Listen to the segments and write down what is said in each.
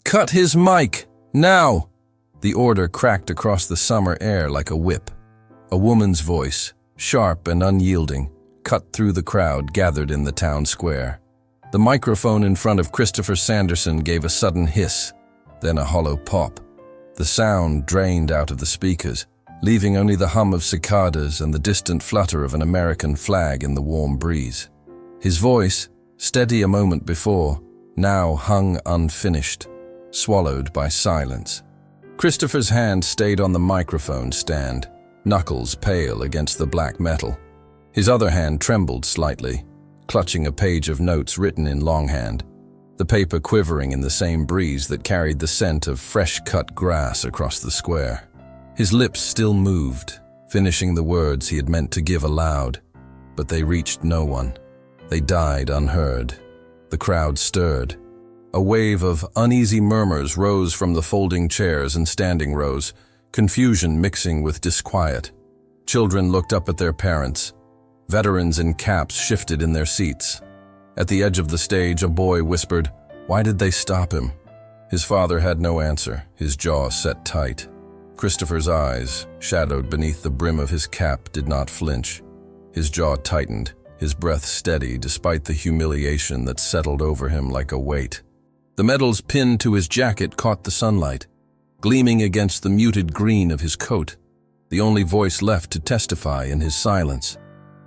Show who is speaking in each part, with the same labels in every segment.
Speaker 1: Cut his mic! Now! The order cracked across the summer air like a whip. A woman's voice, sharp and unyielding, cut through the crowd gathered in the town square. The microphone in front of Christopher Sanderson gave a sudden hiss, then a hollow pop. The sound drained out of the speakers, leaving only the hum of cicadas and the distant flutter of an American flag in the warm breeze. His voice, steady a moment before, now hung unfinished, swallowed by silence. Christopher's hand stayed on the microphone stand, knuckles pale against the black metal. His other hand trembled slightly, clutching a page of notes written in longhand, the paper quivering in the same breeze that carried the scent of fresh-cut grass across the square. His lips still moved, finishing the words he had meant to give aloud, but they reached no one. They died unheard. The crowd stirred. A wave of uneasy murmurs rose from the folding chairs and standing rows, confusion mixing with disquiet. Children looked up at their parents. Veterans in caps shifted in their seats. At the edge of the stage, a boy whispered, "Why did they stop him?" His father had no answer, his jaw set tight. Christopher's eyes, shadowed beneath the brim of his cap, did not flinch. His jaw tightened, his breath steady despite the humiliation that settled over him like a weight. The medals pinned to his jacket caught the sunlight, gleaming against the muted green of his coat, the only voice left to testify in his silence.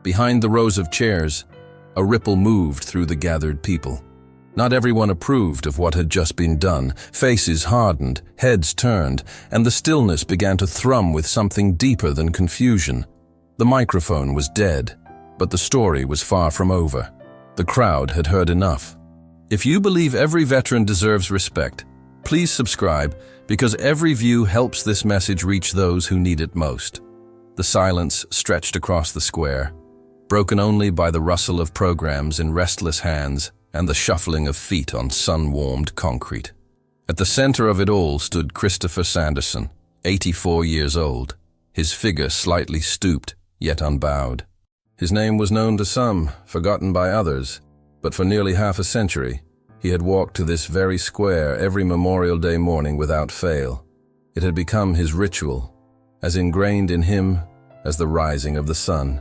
Speaker 1: Behind the rows of chairs, a ripple moved through the gathered people. Not everyone approved of what had just been done. Faces hardened, heads turned, and the stillness began to thrum with something deeper than confusion. The microphone was dead, but the story was far from over. The crowd had heard enough. If you believe every veteran deserves respect, please subscribe, because every view helps this message reach those who need it most. The silence stretched across the square, broken only by the rustle of programs in restless hands and the shuffling of feet on sun-warmed concrete. At the center of it all stood Christopher Sanderson, 84 years old, his figure slightly stooped, yet unbowed. His name was known to some, forgotten by others, but for nearly half a century, he had walked to this very square every Memorial Day morning without fail. It had become his ritual, as ingrained in him as the rising of the sun.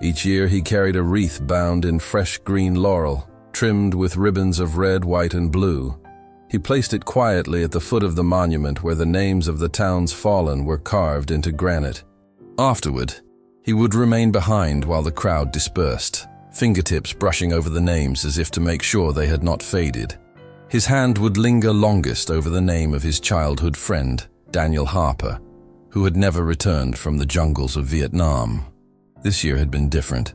Speaker 1: Each year he carried a wreath bound in fresh green laurel, trimmed with ribbons of red, white, and blue. He placed it quietly at the foot of the monument where the names of the town's fallen were carved into granite. Afterward, he would remain behind while the crowd dispersed, fingertips brushing over the names as if to make sure they had not faded. His hand would linger longest over the name of his childhood friend, Daniel Harper, who had never returned from the jungles of Vietnam. This year had been different.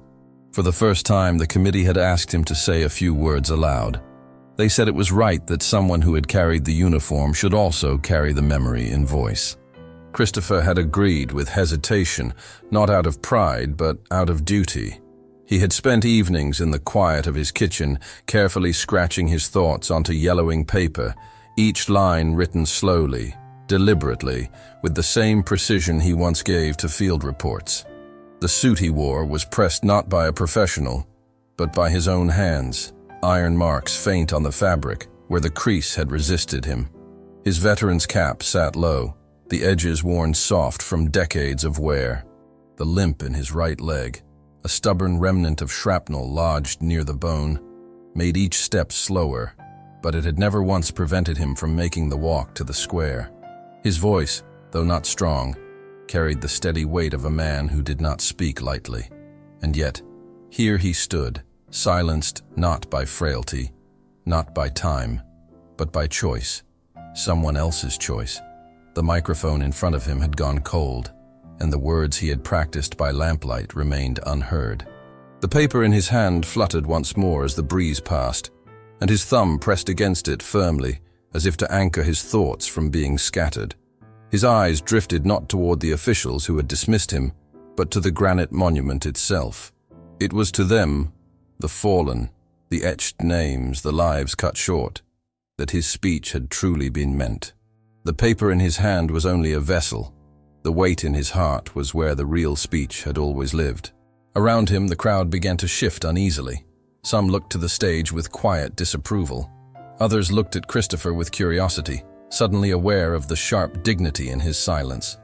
Speaker 1: For the first time, the committee had asked him to say a few words aloud. They said it was right that someone who had carried the uniform should also carry the memory in voice. Christopher had agreed with hesitation, not out of pride, but out of duty. He had spent evenings in the quiet of his kitchen, carefully scratching his thoughts onto yellowing paper, each line written slowly, deliberately, with the same precision he once gave to field reports. The suit he wore was pressed not by a professional, but by his own hands, iron marks faint on the fabric where the crease had resisted him. His veteran's cap sat low, the edges worn soft from decades of wear. The limp in his right leg, a stubborn remnant of shrapnel lodged near the bone, made each step slower, but it had never once prevented him from making the walk to the square. His voice, though not strong, carried the steady weight of a man who did not speak lightly. And yet, here he stood, silenced not by frailty, not by time, but by choice, someone else's choice. The microphone in front of him had gone cold, and the words he had practiced by lamplight remained unheard. The paper in his hand fluttered once more as the breeze passed, and his thumb pressed against it firmly, as if to anchor his thoughts from being scattered. His eyes drifted not toward the officials who had dismissed him, but to the granite monument itself. It was to them, the fallen, the etched names, the lives cut short, that his speech had truly been meant. The paper in his hand was only a vessel. The weight in his heart was where the real speech had always lived. Around him, the crowd began to shift uneasily. Some looked to the stage with quiet disapproval. Others looked at Christopher with curiosity, suddenly aware of the sharp dignity in his silence.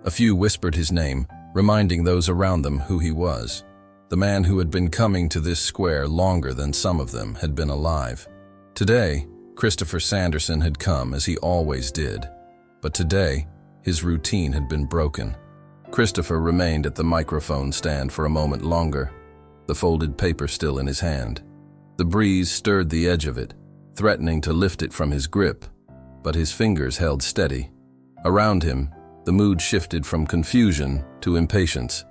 Speaker 1: A few whispered his name, reminding those around them who he was. The man who had been coming to this square longer than some of them had been alive. Today, Christopher Sanderson had come as he always did. But today, his routine had been broken. Christopher remained at the microphone stand for a moment longer, the folded paper still in his hand. The breeze stirred the edge of it, threatening to lift it from his grip, but his fingers held steady. Around him, the mood shifted from confusion to impatience.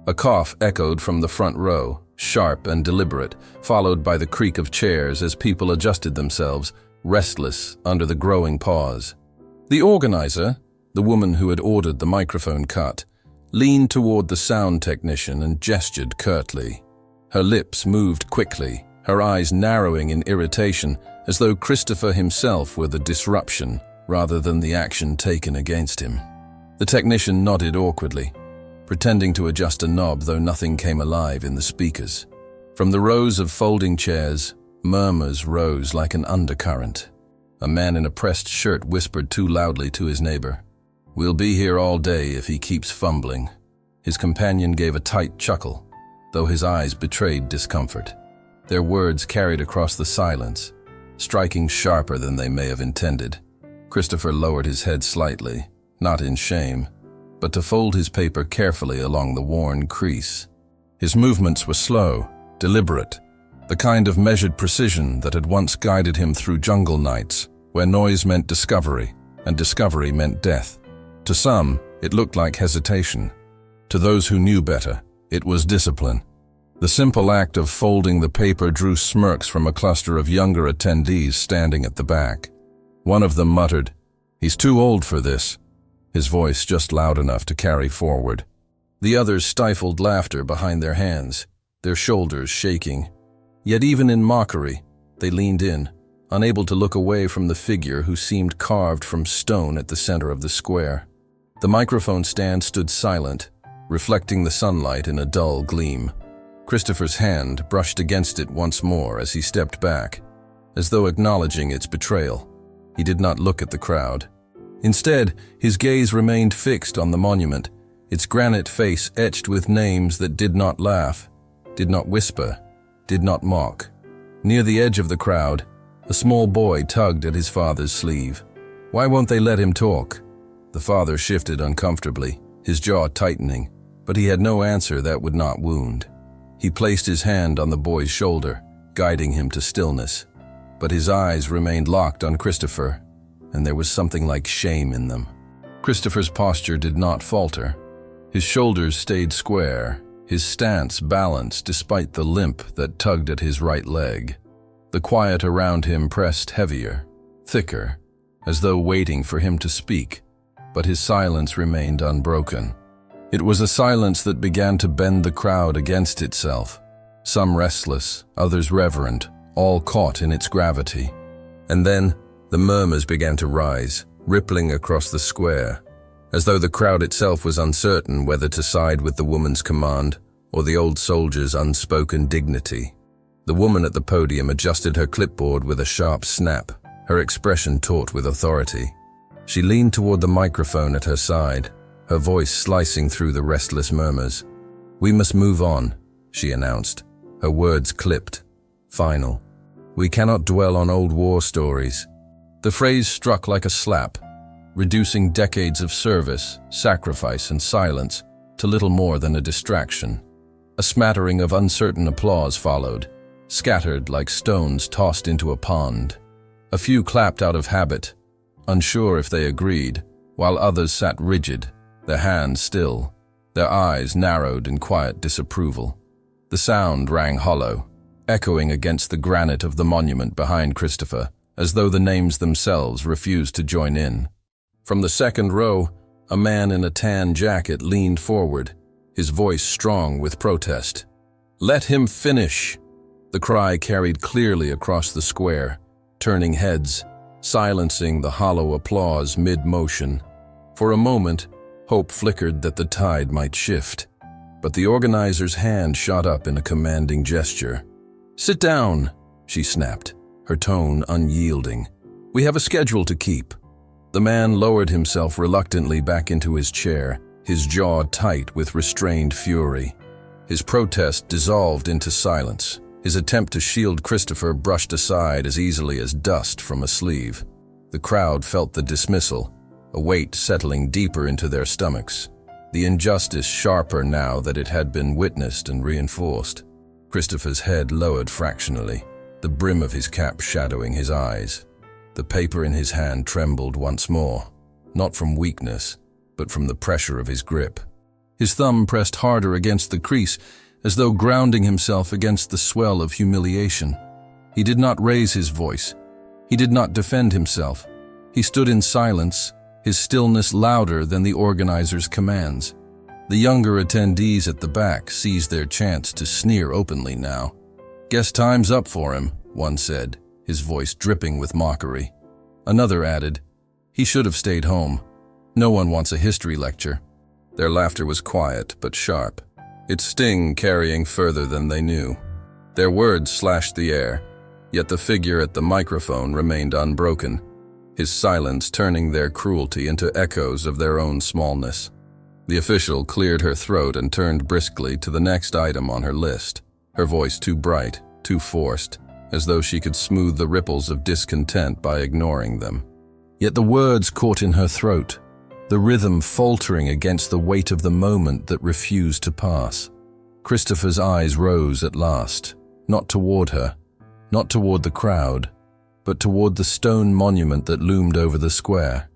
Speaker 1: A cough echoed from the front row, sharp and deliberate, followed by the creak of chairs as people adjusted themselves, restless under the growing pause. The organizer, the woman who had ordered the microphone cut, leaned toward the sound technician and gestured curtly. Her lips moved quickly, her eyes narrowing in irritation, as though Christopher himself were the disruption rather than the action taken against him. The technician nodded awkwardly, pretending to adjust a knob, though nothing came alive in the speakers. From the rows of folding chairs, murmurs rose like an undercurrent. A man in a pressed shirt whispered too loudly to his neighbor, "We'll be here all day if he keeps fumbling." His companion gave a tight chuckle, though his eyes betrayed discomfort. Their words carried across the silence, striking sharper than they may have intended. Christopher lowered his head slightly, not in shame, but to fold his paper carefully along the worn crease. His movements were slow, deliberate, the kind of measured precision that had once guided him through jungle nights, where noise meant discovery, and discovery meant death. To some, it looked like hesitation. To those who knew better, it was discipline. The simple act of folding the paper drew smirks from a cluster of younger attendees standing at the back. One of them muttered, "He's too old for this," his voice just loud enough to carry forward. The others stifled laughter behind their hands, their shoulders shaking. Yet even in mockery, they leaned in, unable to look away from the figure who seemed carved from stone at the center of the square. The microphone stand stood silent, reflecting the sunlight in a dull gleam. Christopher's hand brushed against it once more as he stepped back, as though acknowledging its betrayal. He did not look at the crowd. Instead, his gaze remained fixed on the monument, its granite face etched with names that did not laugh, did not whisper, did not mock. Near the edge of the crowd, a small boy tugged at his father's sleeve. "Why won't they let him talk?" The father shifted uncomfortably, his jaw tightening, but he had no answer that would not wound. He placed his hand on the boy's shoulder, guiding him to stillness. But his eyes remained locked on Christopher, and there was something like shame in them. Christopher's posture did not falter. His shoulders stayed square, his stance balanced despite the limp that tugged at his right leg. The quiet around him pressed heavier, thicker, as though waiting for him to speak, but his silence remained unbroken. It was a silence that began to bend the crowd against itself, some restless, others reverent, all caught in its gravity. And then, the murmurs began to rise, rippling across the square, as though the crowd itself was uncertain whether to side with the woman's command or the old soldier's unspoken dignity. The woman at the podium adjusted her clipboard with a sharp snap, her expression taut with authority. She leaned toward the microphone at her side, her voice slicing through the restless murmurs. "We must move on," she announced, her words clipped, final. "We cannot dwell on old war stories." The phrase struck like a slap, reducing decades of service, sacrifice, and silence to little more than a distraction. A smattering of uncertain applause followed, scattered like stones tossed into a pond. A few clapped out of habit, unsure if they agreed, while others sat rigid, their hands still, their eyes narrowed in quiet disapproval. The sound rang hollow, echoing against the granite of the monument behind Christopher, as though the names themselves refused to join in. From the second row, a man in a tan jacket leaned forward, his voice strong with protest. "Let him finish!" The cry carried clearly across the square, turning heads, silencing the hollow applause mid-motion. For a moment, hope flickered that the tide might shift, but the organizer's hand shot up in a commanding gesture. "Sit down," she snapped, her tone unyielding. "We have a schedule to keep." The man lowered himself reluctantly back into his chair, his jaw tight with restrained fury. His protest dissolved into silence. His attempt to shield Christopher brushed aside as easily as dust from a sleeve. The crowd felt the dismissal, a weight settling deeper into their stomachs, the injustice sharper now that it had been witnessed and reinforced. Christopher's head lowered fractionally, the brim of his cap shadowing his eyes. The paper in his hand trembled once more, not from weakness, but from the pressure of his grip. His thumb pressed harder against the crease, as though grounding himself against the swell of humiliation. He did not raise his voice. He did not defend himself. He stood in silence, his stillness louder than the organizer's commands. The younger attendees at the back seized their chance to sneer openly now. "Guess time's up for him," one said, his voice dripping with mockery. Another added, "He should have stayed home. No one wants a history lecture." Their laughter was quiet but sharp, its sting carrying further than they knew. Their words slashed the air, yet the figure at the microphone remained unbroken, his silence turning their cruelty into echoes of their own smallness. The official cleared her throat and turned briskly to the next item on her list, her voice too bright, too forced, as though she could smooth the ripples of discontent by ignoring them. Yet the words caught in her throat, the rhythm faltering against the weight of the moment that refused to pass. Christopher's eyes rose at last, not toward her, not toward the crowd, but toward the stone monument that loomed over the square.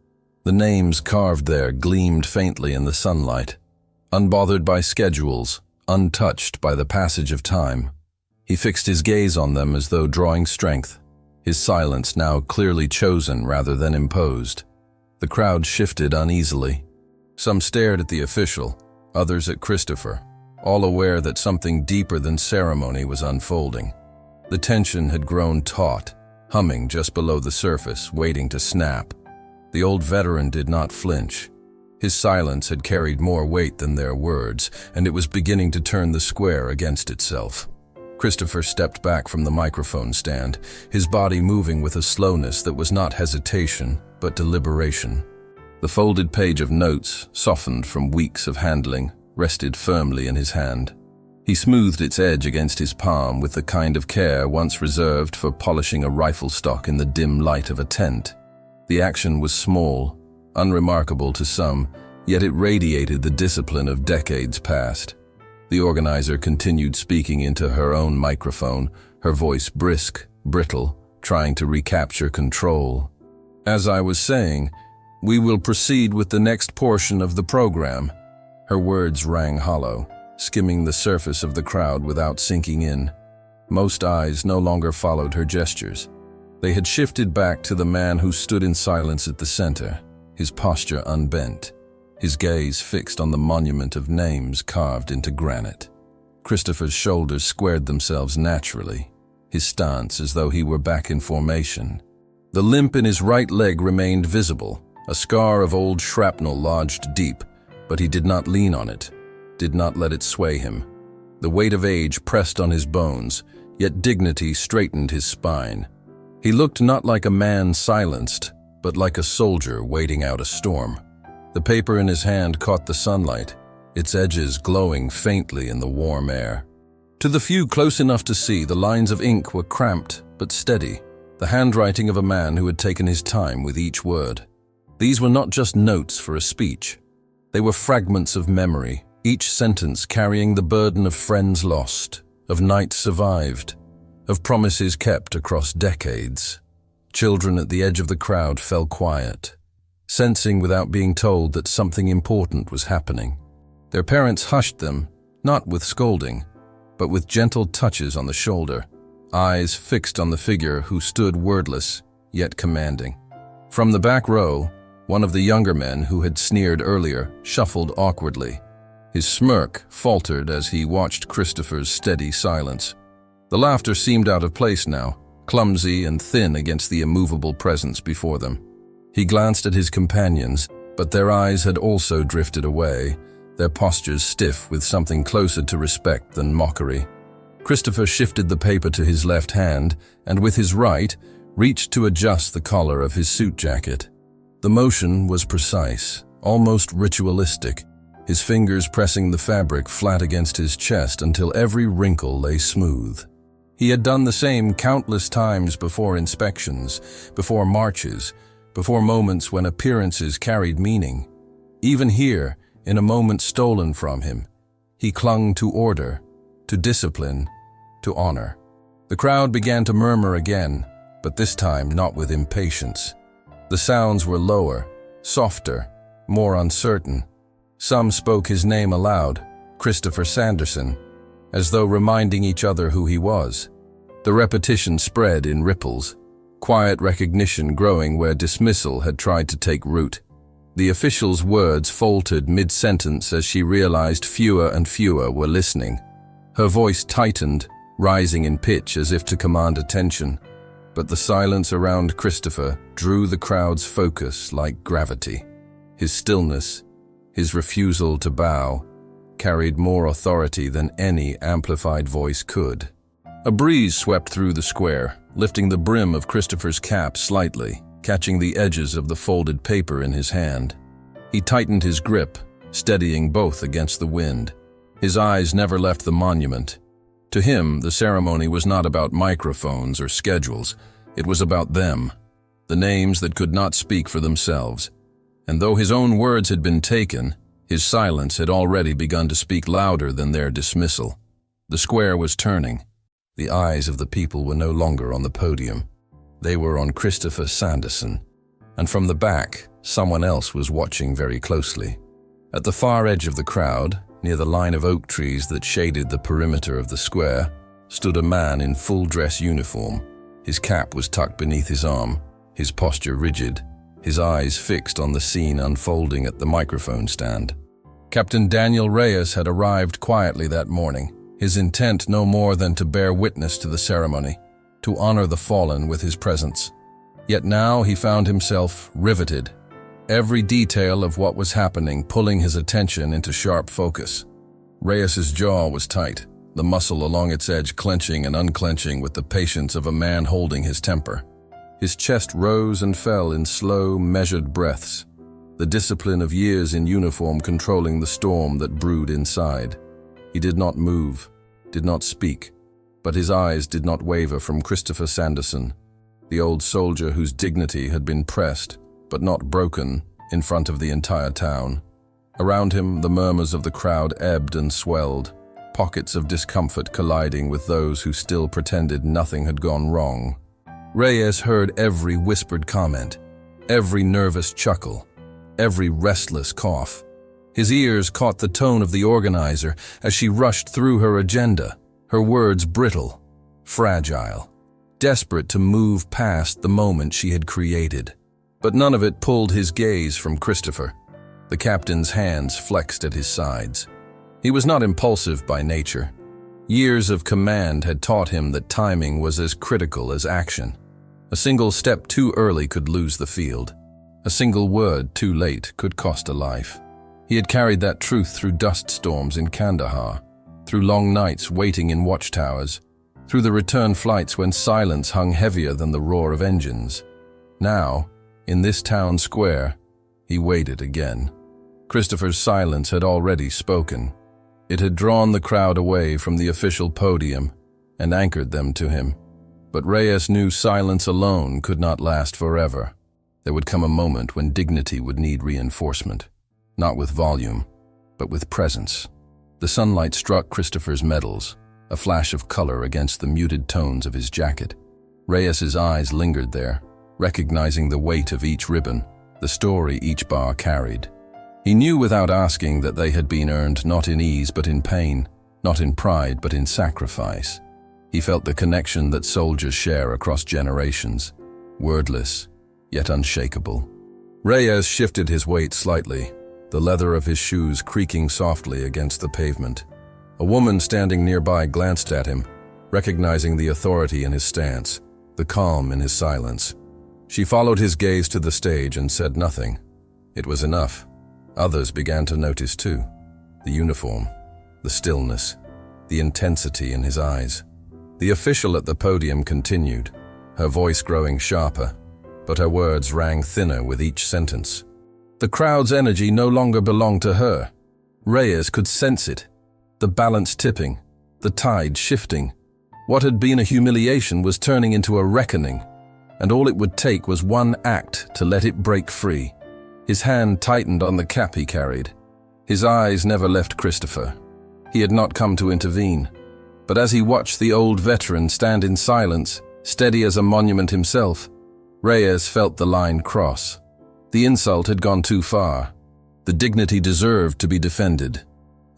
Speaker 1: The names carved there gleamed faintly in the sunlight, unbothered by schedules, untouched by the passage of time. He fixed his gaze on them as though drawing strength, his silence now clearly chosen rather than imposed. The crowd shifted uneasily. Some stared at the official, others at Christopher, all aware that something deeper than ceremony was unfolding. The tension had grown taut, humming just below the surface, waiting to snap. The old veteran did not flinch. His silence had carried more weight than their words, and it was beginning to turn the square against itself. Christopher stepped back from the microphone stand, his body moving with a slowness that was not hesitation, but deliberation. The folded page of notes, softened from weeks of handling, rested firmly in his hand. He smoothed its edge against his palm with the kind of care once reserved for polishing a rifle stock in the dim light of a tent. The action was small, unremarkable to some, yet it radiated the discipline of decades past. The organizer continued speaking into her own microphone, her voice brisk, brittle, trying to recapture control. "As I was saying, we will proceed with the next portion of the program." Her words rang hollow, skimming the surface of the crowd without sinking in. Most eyes no longer followed her gestures. They had shifted back to the man who stood in silence at the center, his posture unbent, his gaze fixed on the monument of names carved into granite. Christopher's shoulders squared themselves naturally, his stance as though he were back in formation. The limp in his right leg remained visible, a scar of old shrapnel lodged deep, but he did not lean on it, did not let it sway him. The weight of age pressed on his bones, yet dignity straightened his spine. He looked not like a man silenced, but like a soldier waiting out a storm. The paper in his hand caught the sunlight, its edges glowing faintly in the warm air. To the few close enough to see, the lines of ink were cramped but steady, the handwriting of a man who had taken his time with each word. These were not just notes for a speech. They were fragments of memory, each sentence carrying the burden of friends lost, of nights survived, of promises kept across decades. Children at the edge of the crowd fell quiet, sensing without being told that something important was happening. Their parents hushed them, not with scolding, but with gentle touches on the shoulder, eyes fixed on the figure who stood wordless, yet commanding. From the back row, one of the younger men who had sneered earlier shuffled awkwardly. His smirk faltered as he watched Christopher's steady silence. The laughter seemed out of place now, clumsy and thin against the immovable presence before them. He glanced at his companions, but their eyes had also drifted away, their postures stiff with something closer to respect than mockery. Christopher shifted the paper to his left hand and with his right reached to adjust the collar of his suit jacket. The motion was precise, almost ritualistic, his fingers pressing the fabric flat against his chest until every wrinkle lay smooth. He had done the same countless times before inspections, before marches, before moments when appearances carried meaning. Even here, in a moment stolen from him, he clung to order, to discipline, to honor. The crowd began to murmur again, but this time not with impatience. The sounds were lower, softer, more uncertain. Some spoke his name aloud, Christopher Sanderson, as though reminding each other who he was. The repetition spread in ripples, quiet recognition growing where dismissal had tried to take root. The official's words faltered mid-sentence as she realized fewer and fewer were listening. Her voice tightened, rising in pitch as if to command attention. But the silence around Christopher drew the crowd's focus like gravity. His stillness, his refusal to bow, carried more authority than any amplified voice could. A breeze swept through the square, lifting the brim of Christopher's cap slightly, catching the edges of the folded paper in his hand. He tightened his grip, steadying both against the wind. His eyes never left the monument. To him, the ceremony was not about microphones or schedules. It was about them, the names that could not speak for themselves. And though his own words had been taken, his silence had already begun to speak louder than their dismissal. The square was turning. The eyes of the people were no longer on the podium. They were on Christopher Sanderson. And from the back, someone else was watching very closely. At the far edge of the crowd, near the line of oak trees that shaded the perimeter of the square, stood a man in full-dress uniform. His cap was tucked beneath his arm, his posture rigid, his eyes fixed on the scene unfolding at the microphone stand. Captain Daniel Reyes had arrived quietly that morning, his intent no more than to bear witness to the ceremony, to honor the fallen with his presence. Yet now he found himself riveted, every detail of what was happening pulling his attention into sharp focus. Reyes's jaw was tight, the muscle along its edge clenching and unclenching with the patience of a man holding his temper. His chest rose and fell in slow, measured breaths, the discipline of years in uniform controlling the storm that brewed inside. He did not move, did not speak, but his eyes did not waver from Christopher Sanderson, the old soldier whose dignity had been pressed, but not broken, in front of the entire town. Around him, the murmurs of the crowd ebbed and swelled, pockets of discomfort colliding with those who still pretended nothing had gone wrong. Reyes heard every whispered comment, every nervous chuckle, every restless cough. His ears caught the tone of the organizer as she rushed through her agenda, her words brittle, fragile, desperate to move past the moment she had created. But none of it pulled his gaze from Christopher. The captain's hands flexed at his sides. He was not impulsive by nature. Years of command had taught him that timing was as critical as action. A single step too early could lose the field. A single word too late could cost a life. He had carried that truth through dust storms in Kandahar, through long nights waiting in watchtowers, through the return flights when silence hung heavier than the roar of engines. Now, in this town square, he waited again. Christopher's silence had already spoken. It had drawn the crowd away from the official podium and anchored them to him. But Reyes knew silence alone could not last forever. There would come a moment when dignity would need reinforcement, not with volume, but with presence. The sunlight struck Christopher's medals, a flash of color against the muted tones of his jacket. Reyes's eyes lingered there, recognizing the weight of each ribbon, the story each bar carried. He knew without asking that they had been earned not in ease but in pain, not in pride but in sacrifice. He felt the connection that soldiers share across generations, wordless, yet unshakable. Reyes shifted his weight slightly, the leather of his shoes creaking softly against the pavement. A woman standing nearby glanced at him, recognizing the authority in his stance, the calm in his silence. She followed his gaze to the stage and said nothing. It was enough. Others began to notice too. The uniform, the stillness, the intensity in his eyes. The official at the podium continued, her voice growing sharper, but her words rang thinner with each sentence. The crowd's energy no longer belonged to her. Reyes could sense it, the balance tipping, the tide shifting. What had been a humiliation was turning into a reckoning, and all it would take was one act to let it break free. His hand tightened on the cap he carried. His eyes never left Christopher. He had not come to intervene. But as he watched the old veteran stand in silence, steady as a monument himself, Reyes felt the line cross. The insult had gone too far. The dignity deserved to be defended.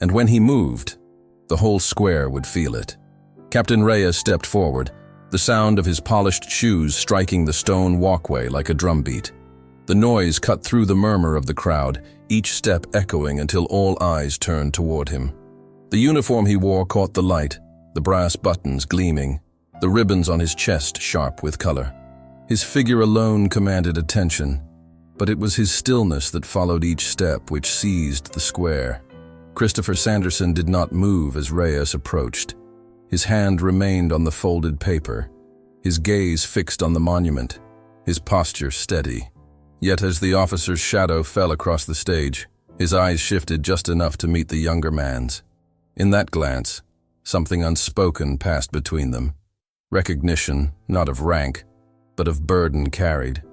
Speaker 1: And when he moved, the whole square would feel it. Captain Reyes stepped forward, the sound of his polished shoes striking the stone walkway like a drumbeat. The noise cut through the murmur of the crowd, each step echoing until all eyes turned toward him. The uniform he wore caught the light, the brass buttons gleaming, the ribbons on his chest sharp with color. His figure alone commanded attention, but it was his stillness that followed each step which seized the square. Christopher Sanderson did not move as Reyes approached. His hand remained on the folded paper, his gaze fixed on the monument, his posture steady. Yet as the officer's shadow fell across the stage, his eyes shifted just enough to meet the younger man's. In that glance, something unspoken passed between them. Recognition, not of rank, but of burden carried.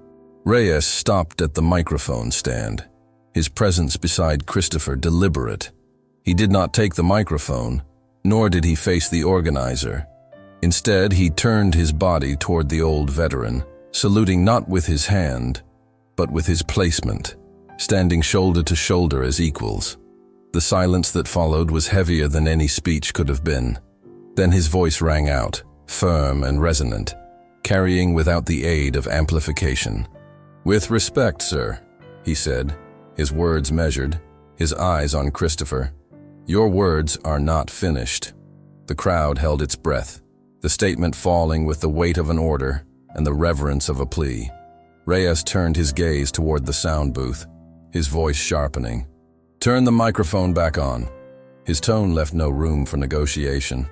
Speaker 1: Reyes stopped at the microphone stand, his presence beside Christopher deliberate. He did not take the microphone, nor did he face the organizer. Instead, he turned his body toward the old veteran, saluting not with his hand, but with his placement, standing shoulder to shoulder as equals. The silence that followed was heavier than any speech could have been. Then his voice rang out, firm and resonant, carrying without the aid of amplification. "With respect, sir," he said, his words measured, his eyes on Christopher. "Your words are not finished." The crowd held its breath, the statement falling with the weight of an order and the reverence of a plea. Reyes turned his gaze toward the sound booth, his voice sharpening. "Turn the microphone back on." His tone left no room for negotiation.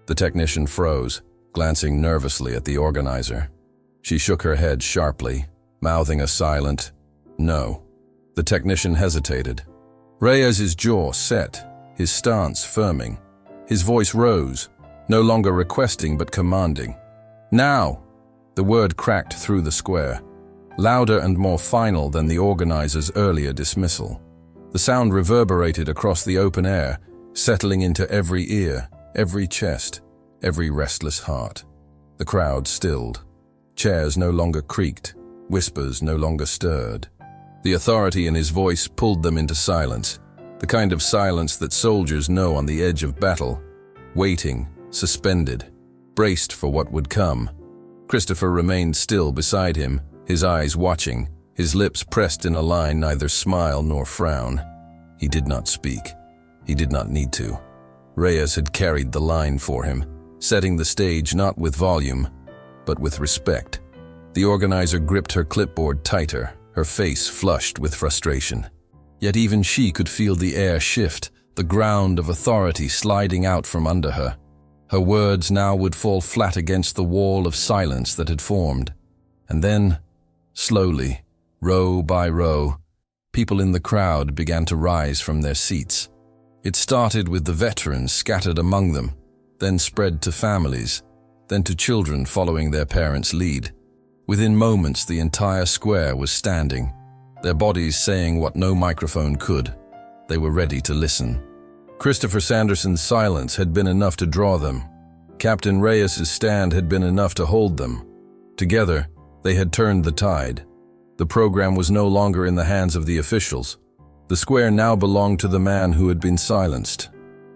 Speaker 1: The technician froze, glancing nervously at the organizer. She shook her head sharply, mouthing a silent, "No." The technician hesitated. Reyes's jaw set, his stance firming. His voice rose, no longer requesting but commanding. "Now!" The word cracked through the square, louder and more final than the organizer's earlier dismissal. The sound reverberated across the open air, settling into every ear, every chest, every restless heart. The crowd stilled. Chairs no longer creaked, whispers no longer stirred. The authority in his voice pulled them into silence, the kind of silence that soldiers know on the edge of battle, waiting, suspended, braced for what would come. Christopher remained still beside him, his eyes watching, his lips pressed in a line neither smile nor frown. He did not speak. He did not need to. Reyes had carried the line for him, setting the stage not with volume, but with respect. The organizer gripped her clipboard tighter, her face flushed with frustration. Yet even she could feel the air shift, the ground of authority sliding out from under her. Her words now would fall flat against the wall of silence that had formed. And then, slowly, row by row, people in the crowd began to rise from their seats. It started with the veterans scattered among them, then spread to families, then to children following their parents' lead. Within moments, the entire square was standing, their bodies saying what no microphone could. They were ready to listen. Christopher Sanderson's silence had been enough to draw them. Captain Reyes's stand had been enough to hold them. Together, they had turned the tide. The program was no longer in the hands of the officials. The square now belonged to the man who had been silenced.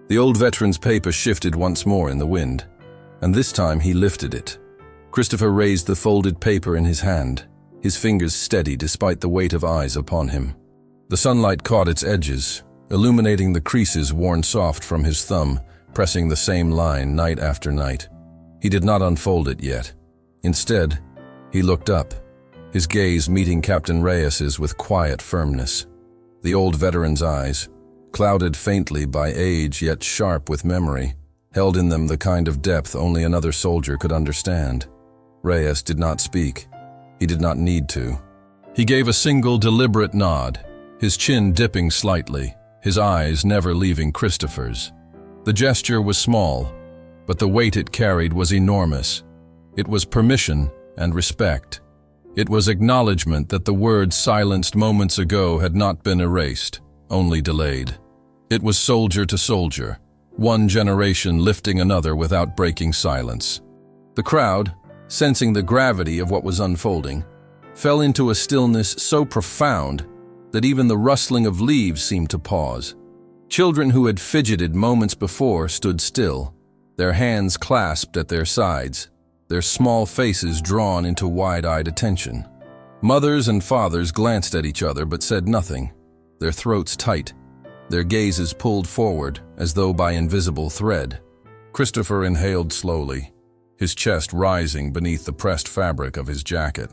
Speaker 1: The old veteran's paper shifted once more in the wind, and this time he lifted it. Christopher raised the folded paper in his hand, his fingers steady despite the weight of eyes upon him. The sunlight caught its edges, illuminating the creases worn soft from his thumb, pressing the same line night after night. He did not unfold it yet. Instead, he looked up, his gaze meeting Captain Reyes's with quiet firmness. The old veteran's eyes, clouded faintly by age yet sharp with memory, held in them the kind of depth only another soldier could understand. Reyes did not speak. He did not need to. He gave a single deliberate nod, his chin dipping slightly, his eyes never leaving Christopher's. The gesture was small, but the weight it carried was enormous. It was permission and respect. It was acknowledgement that the words silenced moments ago had not been erased, only delayed. It was soldier to soldier, one generation lifting another without breaking silence. The crowd, sensing the gravity of what was unfolding, fell into a stillness so profound that even the rustling of leaves seemed to pause. Children who had fidgeted moments before stood still, their hands clasped at their sides, their small faces drawn into wide-eyed attention. Mothers and fathers glanced at each other but said nothing, their throats tight, their gazes pulled forward as though by invisible thread. Christopher inhaled slowly, his chest rising beneath the pressed fabric of his jacket.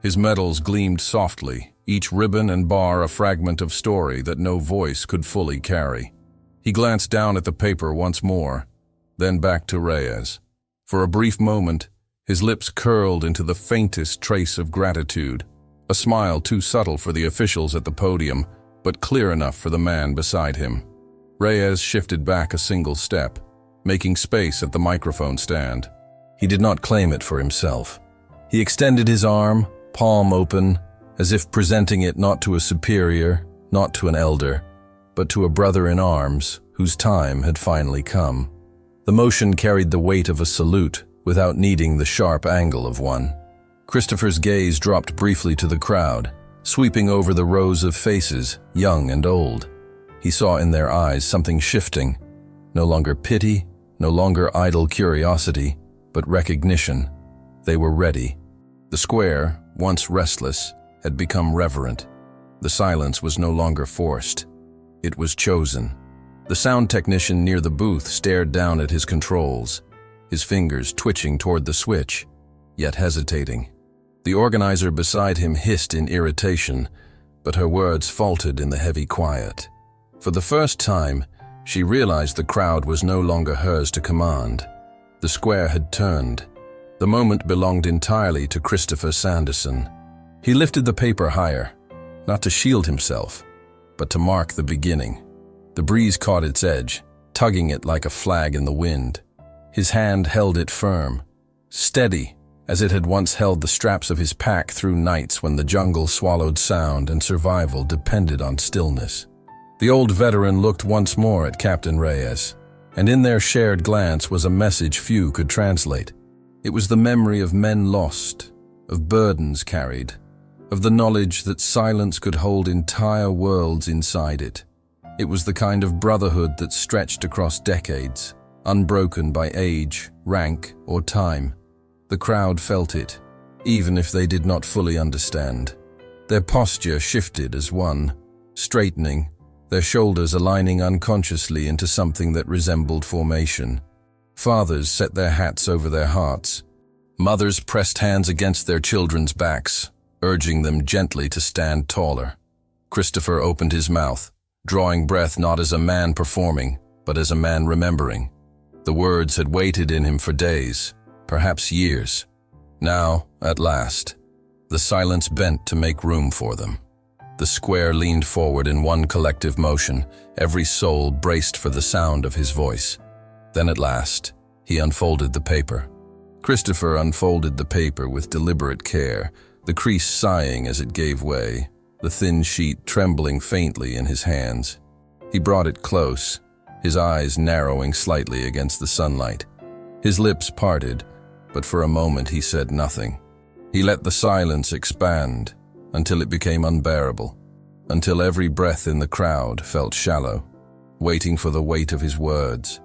Speaker 1: His medals gleamed softly, each ribbon and bar a fragment of story that no voice could fully carry. He glanced down at the paper once more, then back to Reyes. For a brief moment, his lips curled into the faintest trace of gratitude, a smile too subtle for the officials at the podium, but clear enough for the man beside him. Reyes shifted back a single step, making space at the microphone stand. He did not claim it for himself. He extended his arm, palm open, as if presenting it not to a superior, not to an elder, but to a brother in arms whose time had finally come. The motion carried the weight of a salute without needing the sharp angle of one. Christopher's gaze dropped briefly to the crowd, sweeping over the rows of faces, young and old. He saw in their eyes something shifting, no longer pity, no longer idle curiosity, but recognition. They were ready. The square, once restless, had become reverent. The silence was no longer forced. It was chosen. The sound technician near the booth stared down at his controls, his fingers twitching toward the switch, yet hesitating. The organizer beside him hissed in irritation, but her words faltered in the heavy quiet. For the first time, she realized the crowd was no longer hers to command. The square had turned. The moment belonged entirely to Christopher Sanderson. He lifted the paper higher, not to shield himself, but to mark the beginning. The breeze caught its edge, tugging it like a flag in the wind. His hand held it firm, steady, as it had once held the straps of his pack through nights when the jungle swallowed sound and survival depended on stillness. The old veteran looked once more at Captain Reyes, and in their shared glance was a message few could translate. It was the memory of men lost, of burdens carried, of the knowledge that silence could hold entire worlds inside it. It was the kind of brotherhood that stretched across decades, unbroken by age, rank, or time. The crowd felt it, even if they did not fully understand. Their posture shifted as one, straightening, their shoulders aligning unconsciously into something that resembled formation. Fathers set their hats over their hearts. Mothers pressed hands against their children's backs, urging them gently to stand taller. Christopher opened his mouth, drawing breath not as a man performing, but as a man remembering. The words had waited in him for days, perhaps years. Now, at last, the silence bent to make room for them. The square leaned forward in one collective motion, every soul braced for the sound of his voice. Then at last, he unfolded the paper. Christopher unfolded the paper with deliberate care, the crease sighing as it gave way, the thin sheet trembling faintly in his hands. He brought it close, his eyes narrowing slightly against the sunlight. His lips parted, but for a moment he said nothing. He let the silence expand until it became unbearable, until every breath in the crowd felt shallow, waiting for the weight of his words.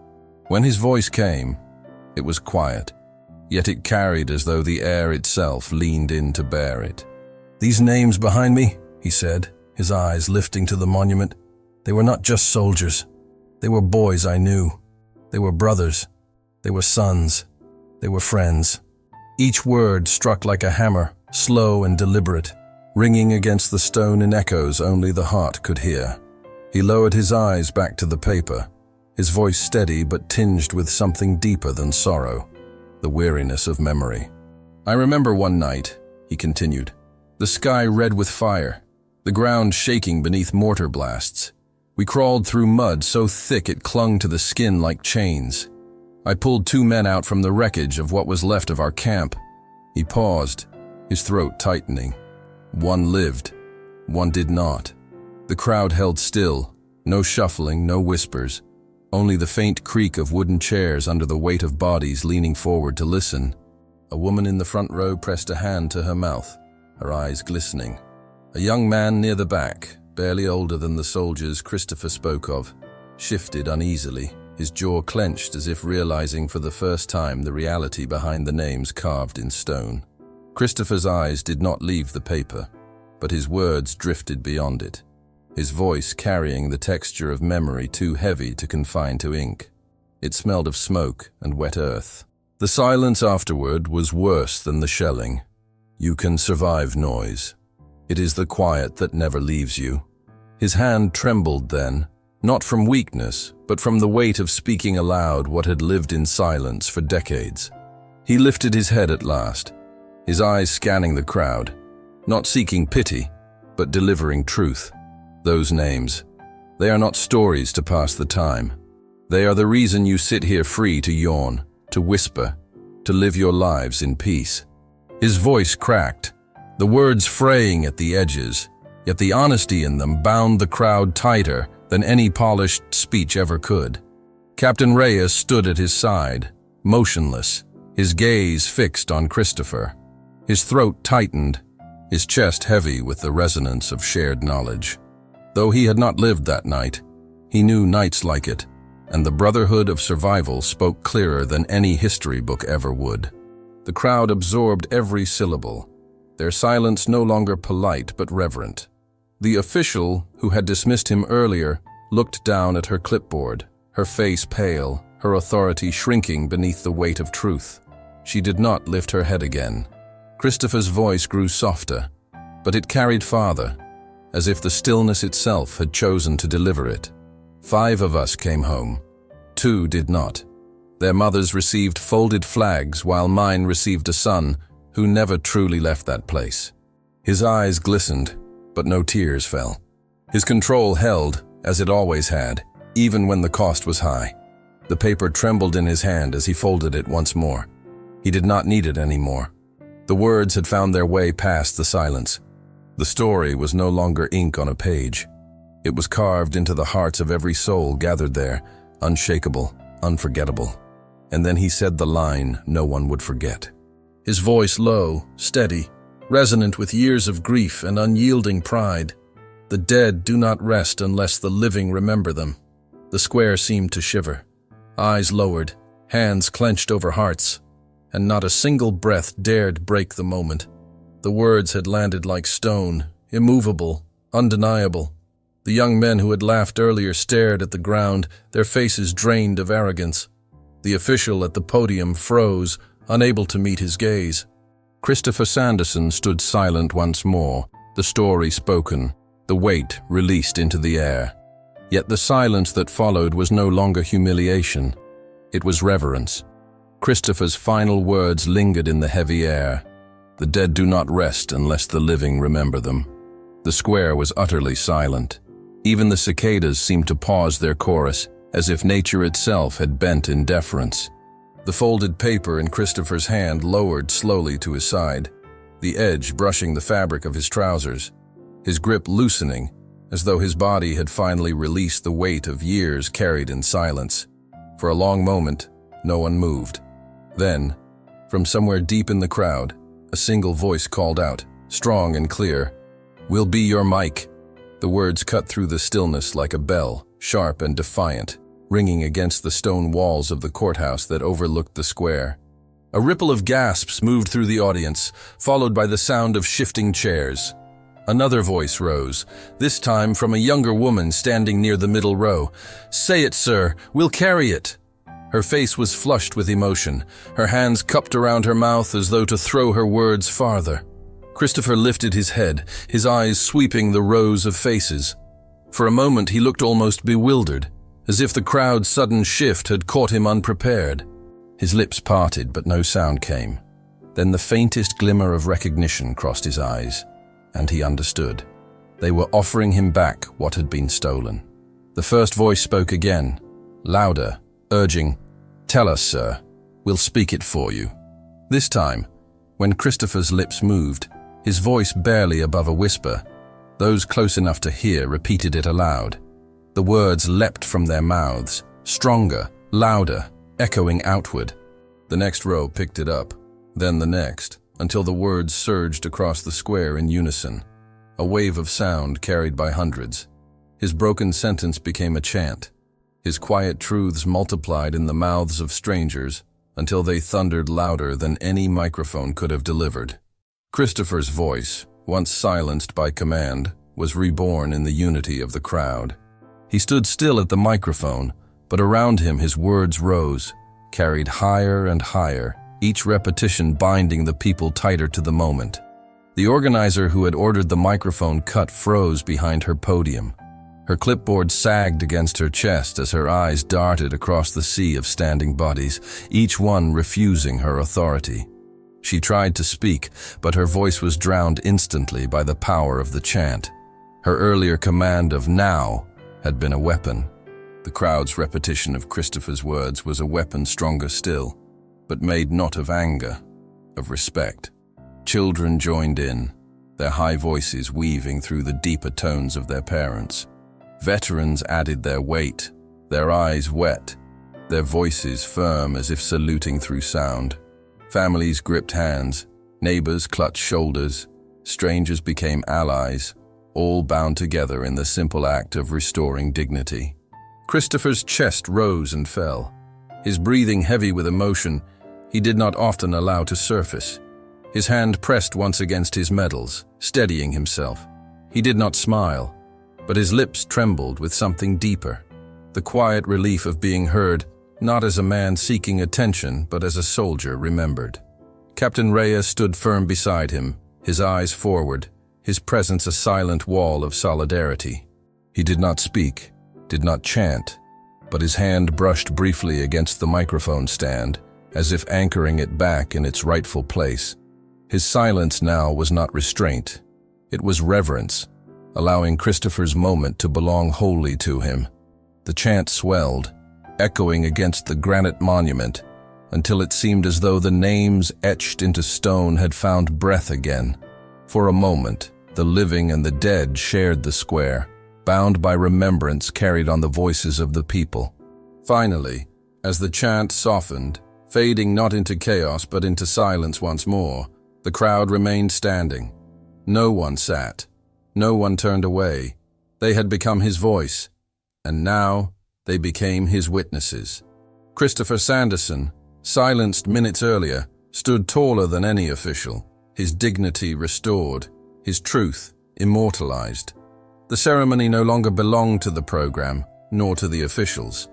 Speaker 1: When his voice came, it was quiet, yet it carried as though the air itself leaned in to bear it. "These names behind me," he said, his eyes lifting to the monument, "they were not just soldiers. They were boys I knew. They were brothers. They were sons. They were friends." Each word struck like a hammer, slow and deliberate, ringing against the stone in echoes only the heart could hear. He lowered his eyes back to the paper, his voice steady but tinged with something deeper than sorrow, the weariness of memory. "I remember one night," he continued, "the sky red with fire, the ground shaking beneath mortar blasts. We crawled through mud so thick it clung to the skin like chains. I pulled 2 men out from the wreckage of what was left of our camp." He paused, his throat tightening. "One lived, one did not." The crowd held still, no shuffling, no whispers, only the faint creak of wooden chairs under the weight of bodies leaning forward to listen. A woman in the front row pressed a hand to her mouth, her eyes glistening. A young man near the back, barely older than the soldiers Christopher spoke of, shifted uneasily, his jaw clenched as if realizing for the first time the reality behind the names carved in stone. Christopher's eyes did not leave the paper, but his words drifted beyond it, his voice carrying the texture of memory too heavy to confine to ink. It smelled of smoke and wet earth. The silence afterward was worse than the shelling. You can survive noise. It is the quiet that never leaves you. His hand trembled then, not from weakness, but from the weight of speaking aloud what had lived in silence for decades. He lifted his head at last, his eyes scanning the crowd, not seeking pity, but delivering truth. Those names, they are not stories to pass the time. They are the reason you sit here free to yawn, to whisper, to live your lives in peace. His voice cracked, the words fraying at the edges, yet the honesty in them bound the crowd tighter than any polished speech ever could. Captain Reyes stood at his side, motionless, his gaze fixed on Christopher. His throat tightened, his chest heavy with the resonance of shared knowledge. Though he had not lived that night, he knew nights like it, and the brotherhood of survival spoke clearer than any history book ever would. The crowd absorbed every syllable, their silence no longer polite but reverent. The official, who had dismissed him earlier, looked down at her clipboard, her face pale, her authority shrinking beneath the weight of truth. She did not lift her head again. Christopher's voice grew softer, but it carried farther, as if the stillness itself had chosen to deliver it. 5 of us came home. 2 did not. Their mothers received folded flags while mine received a son who never truly left that place. His eyes glistened, but no tears fell. His control held, as it always had, even when the cost was high. The paper trembled in his hand as he folded it once more. He did not need it anymore. The words had found their way past the silence. The story was no longer ink on a page. It was carved into the hearts of every soul gathered there, unshakable, unforgettable. And then he said the line no one would forget. His voice low, steady, resonant with years of grief and unyielding pride. "The dead do not rest unless the living remember them." The square seemed to shiver. Eyes lowered, hands clenched over hearts, and not a single breath dared break the moment. The words had landed like stone, immovable, undeniable. The young men who had laughed earlier stared at the ground, their faces drained of arrogance. The official at the podium froze, unable to meet his gaze. Christopher Sanderson stood silent once more, the story spoken, the weight released into the air. Yet the silence that followed was no longer humiliation. It was reverence. Christopher's final words lingered in the heavy air. "The dead do not rest unless the living remember them." The square was utterly silent. Even the cicadas seemed to pause their chorus, as if nature itself had bent in deference. The folded paper in Christopher's hand lowered slowly to his side, the edge brushing the fabric of his trousers, his grip loosening, as though his body had finally released the weight of years carried in silence. For a long moment, no one moved. Then, from somewhere deep in the crowd, a single voice called out, strong and clear, "We'll be your Mike." The words cut through the stillness like a bell, sharp and defiant, ringing against the stone walls of the courthouse that overlooked the square. A ripple of gasps moved through the audience, followed by the sound of shifting chairs. Another voice rose, this time from a younger woman standing near the middle row. "Say it, sir. We'll carry it." Her face was flushed with emotion, her hands cupped around her mouth as though to throw her words farther. Christopher lifted his head, his eyes sweeping the rows of faces. For a moment he looked almost bewildered, as if the crowd's sudden shift had caught him unprepared. His lips parted, but no sound came. Then the faintest glimmer of recognition crossed his eyes, and he understood. They were offering him back what had been stolen. The first voice spoke again, louder, urging, "Tell us, sir. We'll speak it for you." This time, when Christopher's lips moved, his voice barely above a whisper, those close enough to hear repeated it aloud. The words leapt from their mouths, stronger, louder, echoing outward. The next row picked it up, then the next, until the words surged across the square in unison, a wave of sound carried by hundreds. His broken sentence became a chant. His quiet truths multiplied in the mouths of strangers until they thundered louder than any microphone could have delivered. Christopher's voice, once silenced by command, was reborn in the unity of the crowd. He stood still at the microphone, but around him his words rose, carried higher and higher, each repetition binding the people tighter to the moment. The organizer who had ordered the microphone cut froze behind her podium. Her clipboard sagged against her chest as her eyes darted across the sea of standing bodies, each one refusing her authority. She tried to speak, but her voice was drowned instantly by the power of the chant. Her earlier command of "now" had been a weapon. The crowd's repetition of Christopher's words was a weapon stronger still, but made not of anger, of respect. Children joined in, their high voices weaving through the deeper tones of their parents. Veterans added their weight, their eyes wet, their voices firm as if saluting through sound. Families gripped hands, neighbors clutched shoulders, strangers became allies, all bound together in the simple act of restoring dignity. Christopher's chest rose and fell. His breathing heavy with emotion, he did not often allow to surface. His hand pressed once against his medals, steadying himself. He did not smile, but his lips trembled with something deeper, the quiet relief of being heard, not as a man seeking attention, but as a soldier remembered. Captain Reyes stood firm beside him, his eyes forward, his presence a silent wall of solidarity. He did not speak, did not chant, but his hand brushed briefly against the microphone stand, as if anchoring it back in its rightful place. His silence now was not restraint, it was reverence, allowing Christopher's moment to belong wholly to him. The chant swelled, echoing against the granite monument, until it seemed as though the names etched into stone had found breath again. For a moment, the living and the dead shared the square, bound by remembrance carried on the voices of the people. Finally, as the chant softened, fading not into chaos but into silence once more, the crowd remained standing. No one sat. No one turned away. They had become his voice, and now they became his witnesses. Christopher Sanderson, silenced minutes earlier, stood taller than any official, his dignity restored, his truth immortalized. The ceremony no longer belonged to the program, nor to the officials.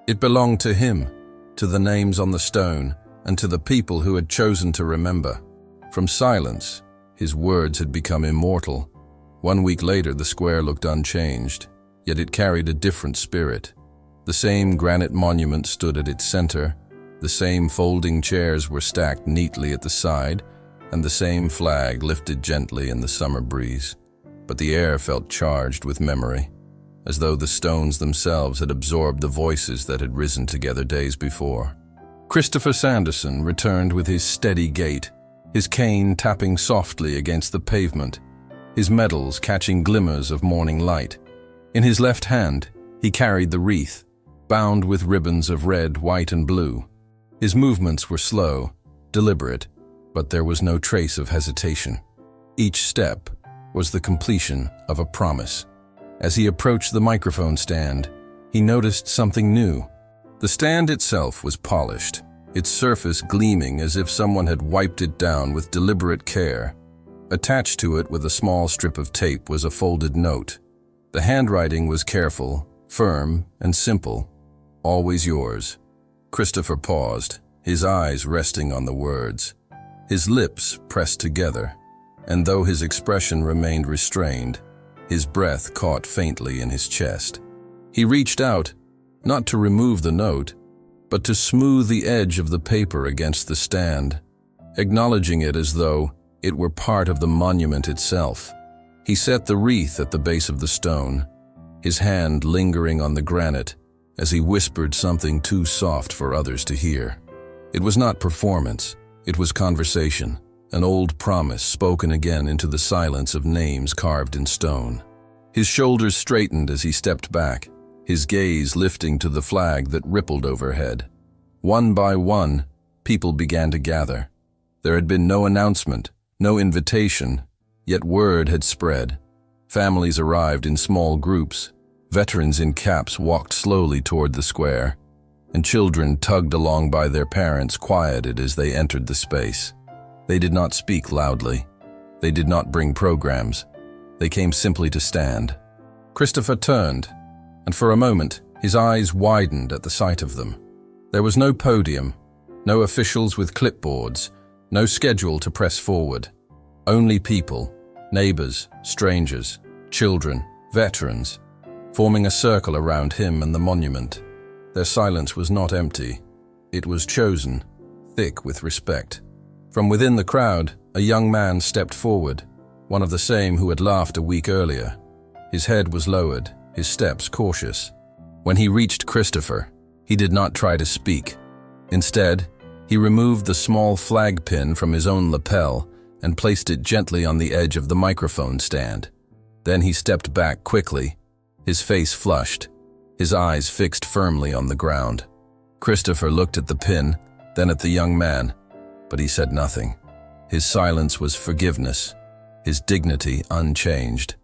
Speaker 1: It belonged to him, to the names on the stone, and to the people who had chosen to remember. From silence, his words had become immortal. 1 week later, the square looked unchanged, yet it carried a different spirit. The same granite monument stood at its center, the same folding chairs were stacked neatly at the side, and the same flag lifted gently in the summer breeze. But the air felt charged with memory, as though the stones themselves had absorbed the voices that had risen together days before. Christopher Sanderson returned with his steady gait, his cane tapping softly against the pavement, his medals catching glimmers of morning light. In his left hand, he carried the wreath, bound with ribbons of red, white, and blue. His movements were slow, deliberate, but there was no trace of hesitation. Each step was the completion of a promise. As he approached the microphone stand, he noticed something new. The stand itself was polished, its surface gleaming as if someone had wiped it down with deliberate care. Attached to it with a small strip of tape was a folded note. The handwriting was careful, firm, and simple. "Always yours." Christopher paused, his eyes resting on the words. His lips pressed together, and though his expression remained restrained, his breath caught faintly in his chest. He reached out, not to remove the note, but to smooth the edge of the paper against the stand, acknowledging it as though it were part of the monument itself. He set the wreath at the base of the stone, his hand lingering on the granite as he whispered something too soft for others to hear. It was not performance, it was conversation, an old promise spoken again into the silence of names carved in stone. His shoulders straightened as he stepped back, his gaze lifting to the flag that rippled overhead. One by one, people began to gather. There had been no announcement, no invitation, yet word had spread. Families arrived in small groups. Veterans in caps walked slowly toward the square, and children tugged along by their parents quieted as they entered the space. They did not speak loudly. They did not bring programs. They came simply to stand. Christopher turned, and for a moment, his eyes widened at the sight of them. There was no podium, no officials with clipboards, no schedule to press forward. Only people, neighbors, strangers, children, veterans, forming a circle around him and the monument. Their silence was not empty. It was chosen, thick with respect. From within the crowd, a young man stepped forward, one of the same who had laughed a week earlier. His head was lowered, his steps cautious. When he reached Christopher, he did not try to speak. Instead, he removed the small flag pin from his own lapel and placed it gently on the edge of the microphone stand. Then he stepped back quickly, his face flushed, his eyes fixed firmly on the ground. Christopher looked at the pin, then at the young man, but he said nothing. His silence was forgiveness, his dignity unchanged.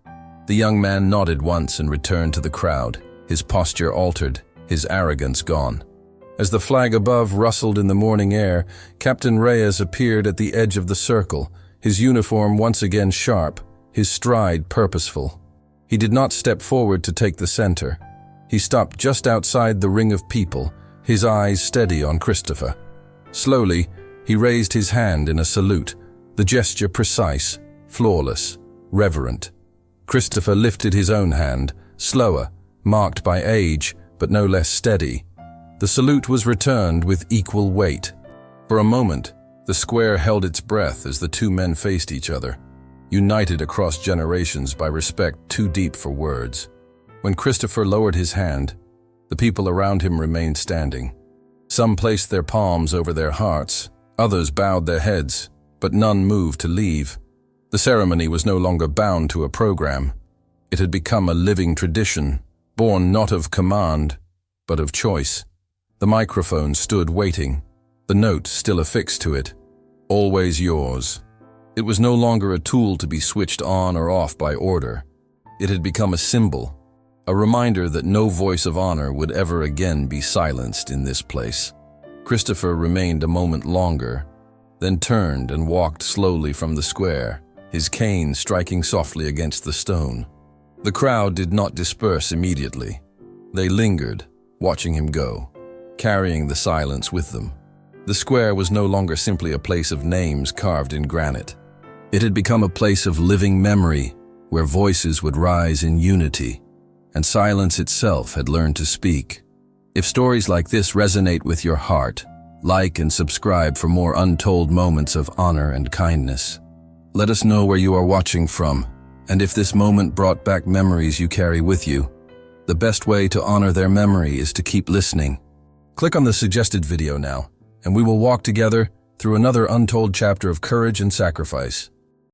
Speaker 1: The young man nodded once and returned to the crowd, his posture altered, his arrogance gone. As the flag above rustled in the morning air, Captain Reyes appeared at the edge of the circle, his uniform once again sharp, his stride purposeful. He did not step forward to take the center. He stopped just outside the ring of people, his eyes steady on Christopher. Slowly, he raised his hand in a salute, the gesture precise, flawless, reverent. Christopher lifted his own hand, slower, marked by age, but no less steady. The salute was returned with equal weight. For a moment, the square held its breath as the two men faced each other, united across generations by respect too deep for words. When Christopher lowered his hand, the people around him remained standing. Some placed their palms over their hearts, others bowed their heads, but none moved to leave. The ceremony was no longer bound to a program. It had become a living tradition, born not of command, but of choice. The microphone stood waiting, the note still affixed to it, always yours. It was no longer a tool to be switched on or off by order. It had become a symbol, a reminder that no voice of honor would ever again be silenced in this place. Christopher remained a moment longer, then turned and walked slowly from the square, his cane striking softly against the stone. The crowd did not disperse immediately. They lingered, watching him go, carrying the silence with them. The square was no longer simply a place of names carved in granite. It had become a place of living memory, where voices would rise in unity, and silence itself had learned to speak. If stories like this resonate with your heart, like and subscribe for more untold moments of honor and kindness. Let us know where you are watching from, and if this moment brought back memories you carry with you. The best way to honor their memory is to keep listening. Click on the suggested video now, and we will walk together through another untold chapter of courage and sacrifice.